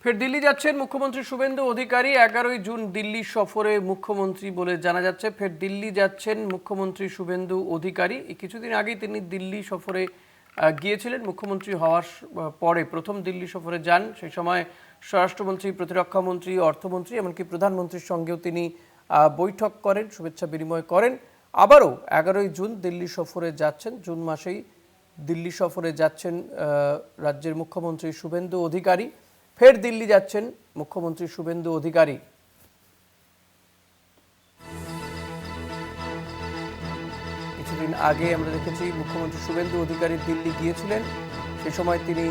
ফের দিল্লি যাচ্ছেন মুখ্যমন্ত্রী শুভেন্দু অধিকারী। 11ই জুন দিল্লি সফরে মুখ্যমন্ত্রী বলে জানা যাচ্ছে। ফের দিল্লি যাচ্ছেন মুখ্যমন্ত্রী শুভেন্দু অধিকারী। কিছুদিন আগেই তিনি দিল্লি সফরে গিয়েছিলেন। মুখ্যমন্ত্রী হওয়ার পরে প্রথম দিল্লি সফরে যান। সেই সময় স্বরাষ্ট্রমন্ত্রী, প্রতিরক্ষামন্ত্রী, অর্থমন্ত্রী এমনকি প্রধানমন্ত্রীর সঙ্গেও তিনি বৈঠক করেন, শুভেচ্ছা বিনিময় করেন। আবারও 11ই জুন দিল্লি সফরে যাচ্ছেন। জুন মাসেই দিল্লি সফরে যাচ্ছেন রাজ্যের মুখ্যমন্ত্রী শুভেন্দু অধিকারী। ফের দিল্লি যাচ্ছেন মুখ্যমন্ত্রী শুভেন্দু অধিকারী। কিছুদিন আগে আমরা দেখেছি মুখ্যমন্ত্রী শুভেন্দু অধিকারী দিল্লি গিয়েছিলেন। সেই সময় তিনি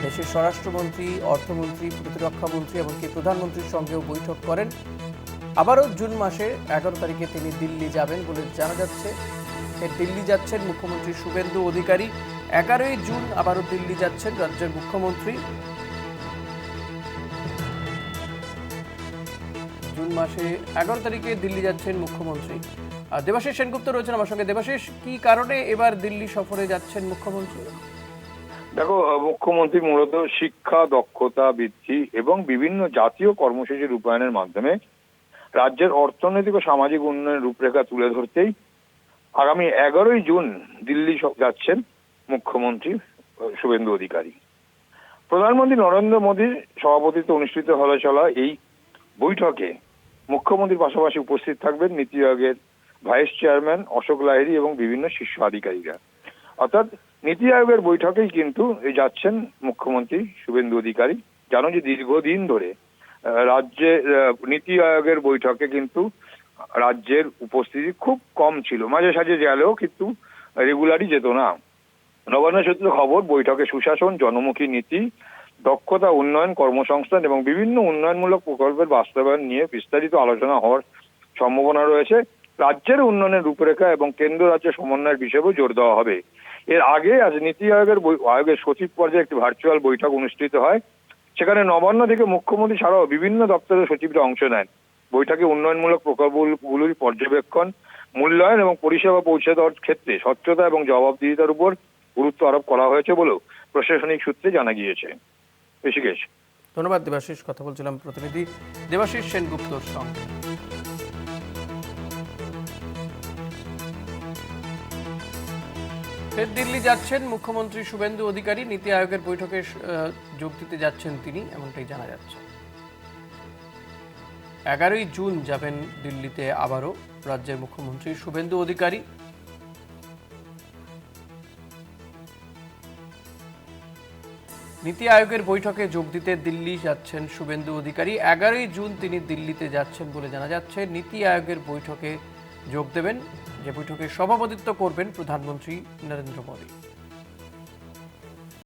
দেশের স্বরাষ্ট্রমন্ত্রী, অর্থমন্ত্রী, প্রতিরক্ষামন্ত্রী এমনকি প্রধানমন্ত্রীর সঙ্গেও বৈঠক করেন। আবারও জুন মাসে 11 তারিখে তিনি দিল্লি যাবেন বলে জানা যাচ্ছে। ফের দিল্লি যাচ্ছেন মুখ্যমন্ত্রী শুভেন্দু অধিকারী। 11ই জুন আবারও দিল্লি যাচ্ছেন রাজ্যের মুখ্যমন্ত্রী। জুন মাসে 11 তারিখে দিল্লি যাচ্ছেন মুখ্যমন্ত্রী। দেবাশিস সেনগুপ্ত রয়েছেন আমার সঙ্গে। দেবাশিস, কি কারণে এবার দিল্লি সফরে যাচ্ছেন মুখ্যমন্ত্রী? দেখো, মুখ্যমন্ত্রী মূলত শিক্ষা, দক্ষতা বৃদ্ধি এবং বিভিন্ন জাতীয় কর্মসূচি রূপায়ণের মাধ্যমে রাজ্যের অর্থনৈতিক ও সামাজিক উন্নয়নের রূপরেখা তুলে ধরতেই আগামী 11ই জুন দিল্লি যাচ্ছেন মুখ্যমন্ত্রী শুভেন্দু অধিকারী। প্রধানমন্ত্রী নরেন্দ্র মোদীর সভাপতিত্বে অনুষ্ঠিত হতে চলা এই বৈঠকে মুখ্যমন্ত্রীর পাশাপাশি উপস্থিত থাকবেন নীতি আয়োগের ভাইস চেয়ারম্যান অশোক লাহিড়ী এবং বিভিন্ন শীর্ষ আধিকারিকরা। অর্থাৎ নীতি আয়োগের বৈঠকেই কিন্তু যাচ্ছেন মুখ্যমন্ত্রী শুভেন্দু অধিকারী। জানো যে দীর্ঘদিন ধরে রাজ্যে নীতি আয়োগের বৈঠকে কিন্তু রাজ্যের উপস্থিতি খুব কম ছিল, মাঝে সাঝে গেলেও কিন্তু রেগুলারই যেত না। নবান্ন সূত্রে খবর, বৈঠকে সুশাসন, জনমুখী নীতি, দক্ষতা উন্নয়ন, কর্মসংস্থান এবং বিভিন্ন উন্নয়নমূলক প্রকল্পের বাস্তবায়ন নিয়ে বিস্তারিত আলোচনা হওয়ার সম্ভাবনা রয়েছে। রাজ্যের উন্নয়নের রূপরেখা এবং কেন্দ্র রাজ্য সমন্বয়ের বিষয়েও জোর দেওয়া হবে। এর আগে আজ নীতি আয়োগের সচিব পর্যায়ে একটি ভার্চুয়াল বৈঠক অনুষ্ঠিত হয়। সেখানে নবান্ন থেকে মুখ্যমন্ত্রী ছাড়াও বিভিন্ন দপ্তরের সচিবরা অংশ নেন। বৈঠকে উন্নয়নমূলক প্রকল্পগুলির পর্যবেক্ষণ, মূল্যায়ন এবং পরিষেবা পৌঁছে দেওয়ার ক্ষেত্রে স্বচ্ছতা এবং জবাবদিহিতার উপর গুরুত্ব আরোপ করা হয়েছে বলেও প্রশাসনিক সূত্রে জানা গিয়েছে। ঋষিকেশ, ধন্যবাদ দেবাশিস। কথা বলছিলাম প্রতিনিধি দেবাশিস সেনগুপ্তর সঙ্গে। ফের দিল্লি যাচ্ছেন মুখ্যমন্ত্রী শুভেন্দু অধিকারী। নীতি আয়োগের বৈঠকে যোগ দিতে যাচ্ছেন তিনি, এমনটাই জানা যাচ্ছে। 11ই জুন যাবেন দিল্লিতে আবারও রাজ্যের মুখ্যমন্ত্রী শুভেন্দু অধিকারী। নীতি আয়োগের বৈঠকে যোগ দিতে দিল্লি যাচ্ছেন শুভেন্দু অধিকারী। 11ই জুন তিনি দিল্লিতে যাচ্ছেন বলে জানা যাচ্ছে। নীতি আয়োগের বৈঠকে যোগ দেবেন, যে বৈঠকে সভাপতিত্ব করবেন প্রধানমন্ত্রী নরেন্দ্র মোদী।